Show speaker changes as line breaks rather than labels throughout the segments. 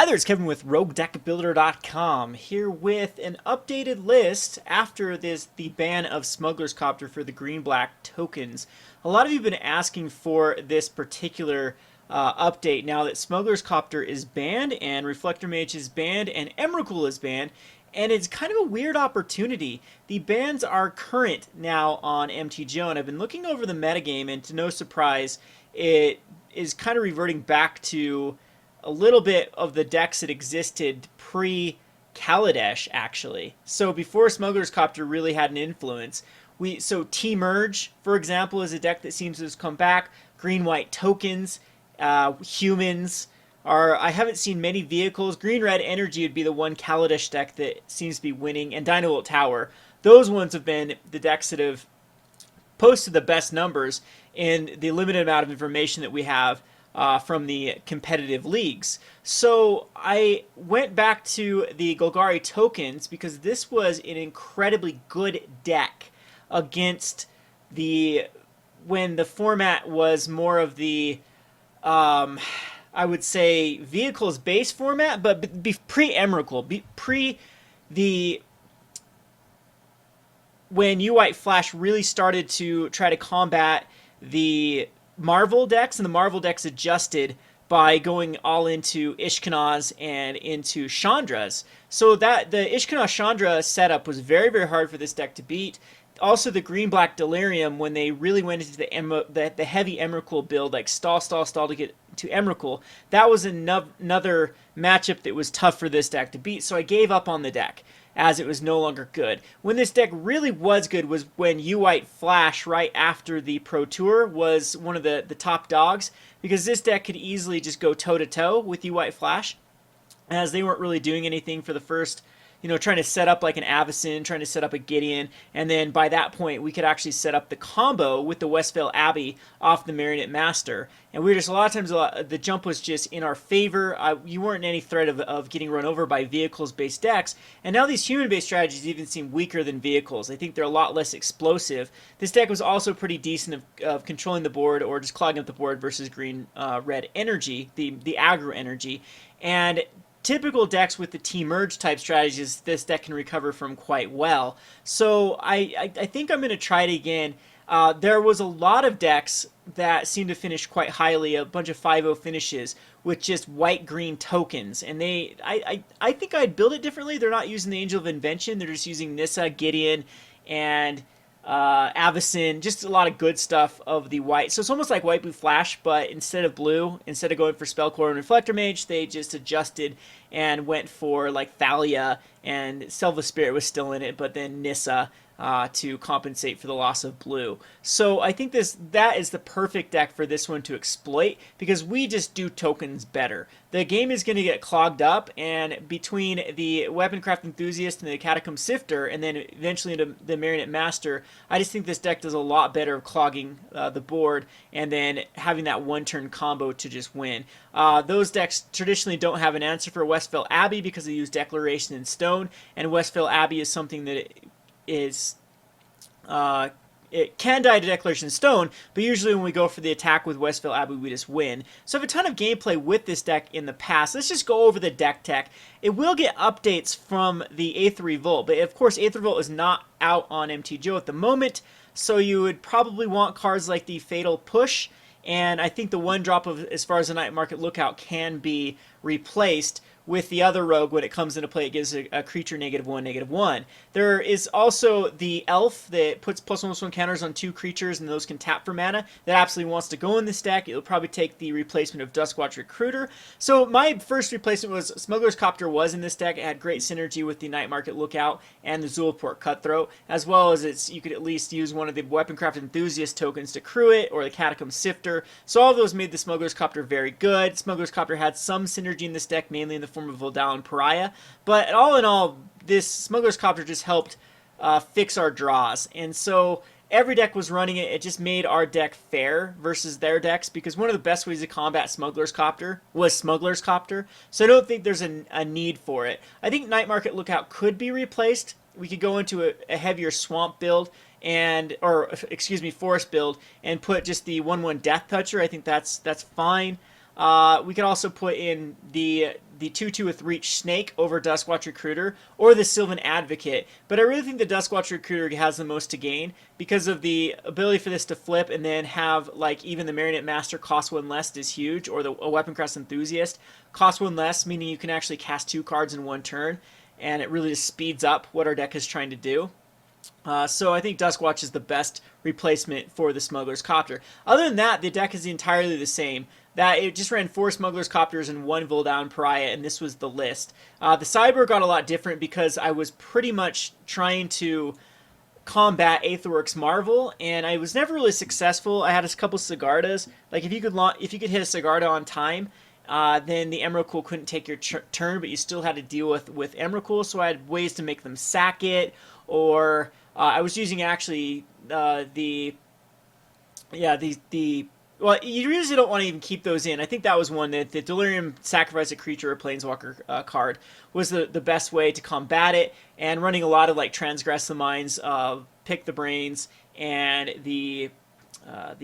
Hi there, it's Kevin with RogueDeckBuilder.com, here with an updated list after the ban of Smuggler's Copter for the green-black tokens. A lot of you have been asking for this particular update now that Smuggler's Copter is banned, and Reflector Mage is banned, and Emrakul is banned, and it's kind of a weird opportunity. The bans are current now on MTGO, and I've been looking over the metagame, and to no surprise, it is kind of reverting back to a little bit of the decks that existed pre-Kalitas, actually. So before Smuggler's Copter really had an influence, so T-Merge, for example, is a deck that seems to have come back. Green-white tokens, humans, I haven't seen many vehicles. Green-red energy would be the one Kalitas deck that seems to be winning, and Dynavolt Tower. Those ones have been the decks that have posted the best numbers in the limited amount of information that we have from the competitive leagues. So I went back to the Golgari tokens because this was an incredibly good deck against when the format was more of the I would say vehicles based format, but pre-Emrakul, when U-White Flash really started to try to combat the Marvel decks, and the Marvel decks adjusted by going all into Ishkanaz and into Chandras. So that the Ishkanaz Chandra setup was very, very hard for this deck to beat. Also, the green-black Delirium, when they really went into the heavy Emrakul build, like stall to get to Emrakul, that was another matchup that was tough for this deck to beat, so I gave up on the deck, as it was no longer good. When this deck really was good was when U-White Flash, right after the Pro Tour, was one of the top dogs, because this deck could easily just go toe-to-toe with U-White Flash, as they weren't really doing anything for the first, trying to set up like an Avacyn, trying to set up a Gideon, and then by that point we could actually set up the combo with the Westvale Abbey off the Marionette Master. And we were just a lot of times the jump was just in our favor. You weren't in any threat of getting run over by vehicles-based decks, and now these human-based strategies even seem weaker than vehicles. I think they're a lot less explosive. This deck was also pretty decent of controlling the board or just clogging up the board versus green-red energy, the aggro energy, and typical decks with the T-Merge type strategies, this deck can recover from quite well. So I think I'm going to try it again. There was a lot of decks that seemed to finish quite highly, a bunch of 5-0 finishes with just white-green tokens. And I think I'd build it differently. They're not using the Angel of Invention. They're just using Nissa, Gideon, and Avacyn, just a lot of good stuff of the white. So it's almost like white blue flash, but instead of blue, instead of going for Spellcore and Reflector Mage, they just adjusted and went for like Thalia, and Selva Spirit was still in it, but then Nissa to compensate for the loss of blue. So I think that is the perfect deck for this one to exploit, because we just do tokens better. The game is going to get clogged up, and between the Weaponcraft Enthusiast and the Catacomb Sifter, and then eventually the Marionette Master, I just think this deck does a lot better of clogging the board and then having that one-turn combo to just win. Those decks traditionally don't have an answer for Westvale Abbey because they use Declaration and Stone, and Westvale Abbey is something that it can die to Declaration Stone, but usually when we go for the attack with Westvale Abbey, we just win. So I have a ton of gameplay with this deck in the past. Let's just go over the deck tech. It will get updates from the Aether Revolt, but of course Aether Revolt is not out on MTGO at the moment, so you would probably want cards like the Fatal Push, and I think the one drop of, as far as the Night Market Lookout, can be replaced with the other rogue. When it comes into play, it gives a creature -1/-1. There is also the elf that puts +1/+1 counters on 2 creatures, and those can tap for mana. That absolutely wants to go in this deck. It'll probably take the replacement of Duskwatch Recruiter. So my first replacement was Smuggler's Copter was in this deck. It had great synergy with the Night Market Lookout and the Zulaport Cutthroat, as well as you could at least use one of the Weaponcraft Enthusiast tokens to crew it, or the Catacomb Sifter. So all of those made the Smuggler's Copter very good. Smuggler's Copter had some synergy in this deck, mainly in the form of Voldaren Pariah, but all in all, this Smuggler's Copter just helped fix our draws, and so every deck was running it. It just made our deck fair versus their decks, because one of the best ways to combat Smuggler's Copter was Smuggler's Copter, so I don't think there's a need for it. I think Night Market Lookout could be replaced. We could go into a heavier swamp build, or excuse me, forest build, and put just the 1/1 Death Toucher. I think that's fine. We could also put in the the 2/2 with Reach Snake over Duskwatch Recruiter or the Sylvan Advocate, but I really think the Duskwatch Recruiter has the most to gain because of the ability for this to flip and then have, like, even the Marionette Master cost 1 less is huge, or a Weaponcraft Enthusiast cost 1 less, meaning you can actually cast 2 cards in 1 turn, and it really just speeds up what our deck is trying to do. So I think Duskwatch is the best replacement for the Smuggler's Copter. Other than that, the deck is entirely the same. That it just ran 4 Smuggler's Copters and 1 Voldaren Pariah, and this was the list. The sideboard got a lot different because I was pretty much trying to combat Aetherworks Marvel, and I was never really successful. I had a couple Sigardas. Like, if you could hit a Sigarda on time, then the Emrakul couldn't take your turn, but you still had to deal with Emrakul, so I had ways to make them sack it, or I was using actually well, you usually don't want to even keep those in. I think that was one that the Delirium Sacrifice a Creature or Planeswalker card was the best way to combat it, and running a lot of like Transgress the Minds, Pick the Brains, and the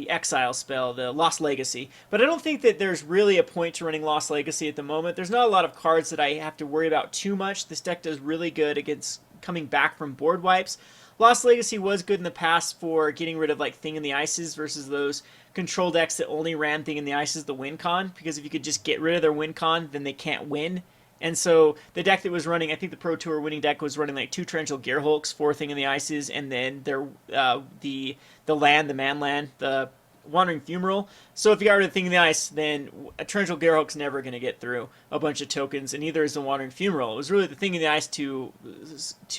Exile spell, the Lost Legacy. But I don't think that there's really a point to running Lost Legacy at the moment. There's not a lot of cards that I have to worry about too much. This deck does really good against coming back from board wipes. Lost Legacy was good in the past for getting rid of like Thing in the Ices versus those control decks that only ran Thing in the Ices, the win con, because if you could just get rid of their win con, then they can't win. And so the deck that was running, I think the Pro Tour winning deck was running like 2 Torrential Gearhulks, 4 Thing in the Ices, and then their the Manland, the Wandering Fumarole. So if you got rid of Thing in the Ice, then a Torrential Gearhulk's never going to get through a bunch of tokens, and neither is the Wandering Fumarole. It was really the Thing in the Ice to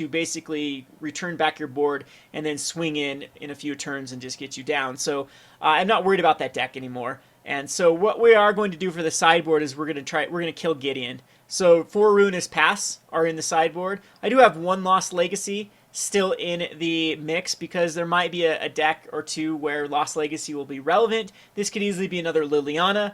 basically return back your board and then swing in a few turns and just get you down. So I'm not worried about that deck anymore. And so what we are going to do for the sideboard is we're going to kill Gideon. So 4 Ruinous Paths are in the sideboard. I do have 1 Lost Legacy still in the mix because there might be a deck or 2 where Lost Legacy will be relevant. This could easily be another Liliana,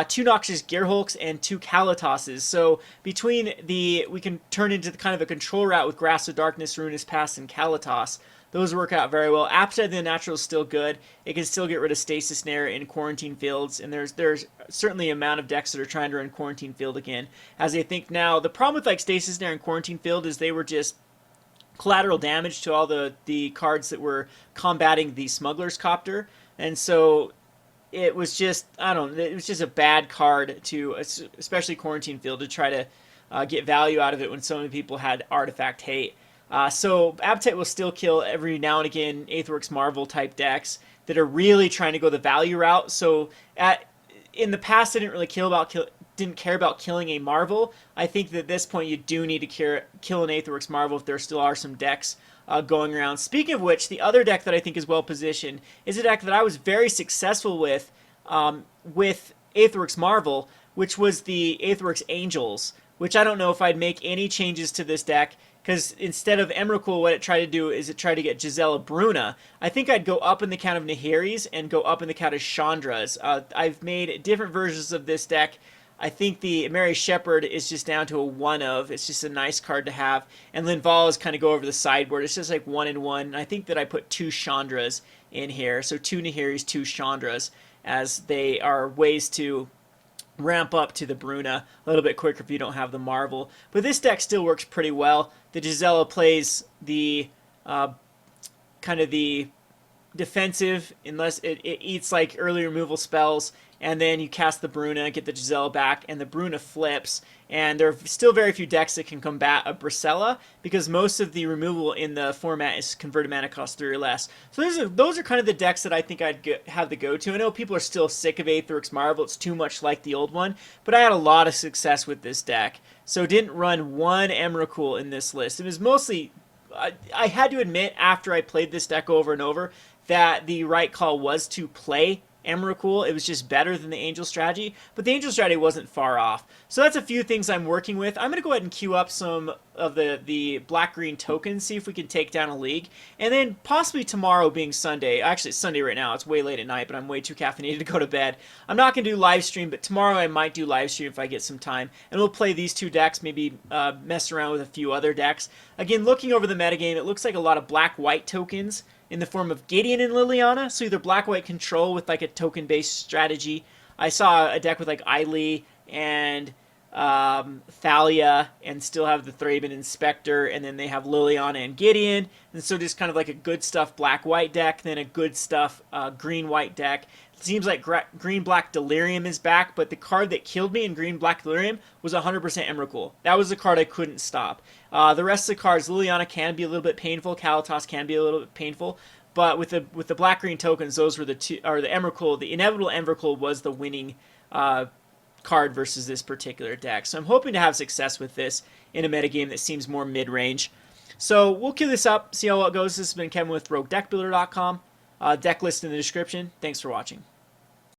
2 Noxious Gearhulks, and 2 Kalitases. So between we can turn into kind of a control route with Grasp of Darkness, Ruinous Paths, and Kalitas. Those work out very well. Appetite of the Unnatural is still good. It can still get rid of Stasis Snare in Quarantine Fields, and there's certainly an amount of decks that are trying to run Quarantine Field again, as they think now. The problem with like Stasis Snare and Quarantine Field is they were just collateral damage to all the cards that were combating the Smuggler's Copter, and so it was just, I don't know, it was just a bad card to, especially Quarantine Field, to try to get value out of it when so many people had Artifact hate. So Appetite will still kill every now and again Aetherworks Marvel type decks that are really trying to go the value route. So in the past, I didn't care about killing a Marvel. I think that at this point you do need to kill an Aetherworks Marvel if there still are some decks going around. Speaking of which, the other deck that I think is well positioned is a deck that I was very successful with Aetherworks Marvel, which was the Aetherworks Angels, which I don't know if I'd make any changes to this deck, because instead of Emrakul, what it tried to do is it tried to get Gisela Bruna. I think I'd go up in the count of Nahiris and go up in the count of Chandras. I've made different versions of this deck. I think the Mary Shepherd is just down to a 1 of. It's just a nice card to have. And Linval is kind of go over the sideboard. It's just like 1 and 1. And I think that I put 2 Chandras in here. So 2 Nahiris, 2 Chandras, as they are ways to ramp up to the Bruna a little bit quicker if you don't have the Marvel. But this deck still works pretty well. The Gisela plays the kind of the defensive, unless it eats like early removal spells, and then you cast the Bruna, get the Gisela back, and the Bruna flips. And there are still very few decks that can combat a Bracella, because most of the removal in the format is converted mana cost 3 or less. So those are kind of the decks that I think I'd have the go-to. I know people are still sick of Aetherworks Marvel. It's too much like the old one, but I had a lot of success with this deck. So didn't run 1 Emrakul in this list. It was mostly, I had to admit, after I played this deck over and over, that the right call was to play Emrakul. It was just better than the Angel strategy, but the Angel strategy wasn't far off. So that's a few things I'm working with. I'm going to go ahead and queue up some of the black-green tokens, see if we can take down a league, and then possibly tomorrow being Sunday, actually it's Sunday right now, it's way late at night, but I'm way too caffeinated to go to bed. I'm not going to do live stream, but tomorrow I might do live stream if I get some time, and we'll play these 2 decks, maybe mess around with a few other decks. Again, looking over the metagame, it looks like a lot of black-white tokens in the form of Gideon and Liliana, so either black-white control with like a token-based strategy. I saw a deck with like Eiley and Thalia and still have the Thraben Inspector, and then they have Liliana and Gideon, and so just kind of like a good stuff black-white deck, then a good stuff green-white deck. It seems like green-black Delirium is back, but the card that killed me in green-black Delirium was 100% Emrakul. That was the card I couldn't stop. The rest of the cards, Liliana can be a little bit painful, Kalitas can be a little bit painful, but with the black-green tokens, those were the two, or the Emrakul, the inevitable Emrakul was the winning card versus this particular deck. So I'm hoping to have success with this in a metagame that seems more mid-range. So we'll queue this up, see how it goes. This has been Kevin with RogueDeckBuilder.com. Deck list in the description. Thanks for watching.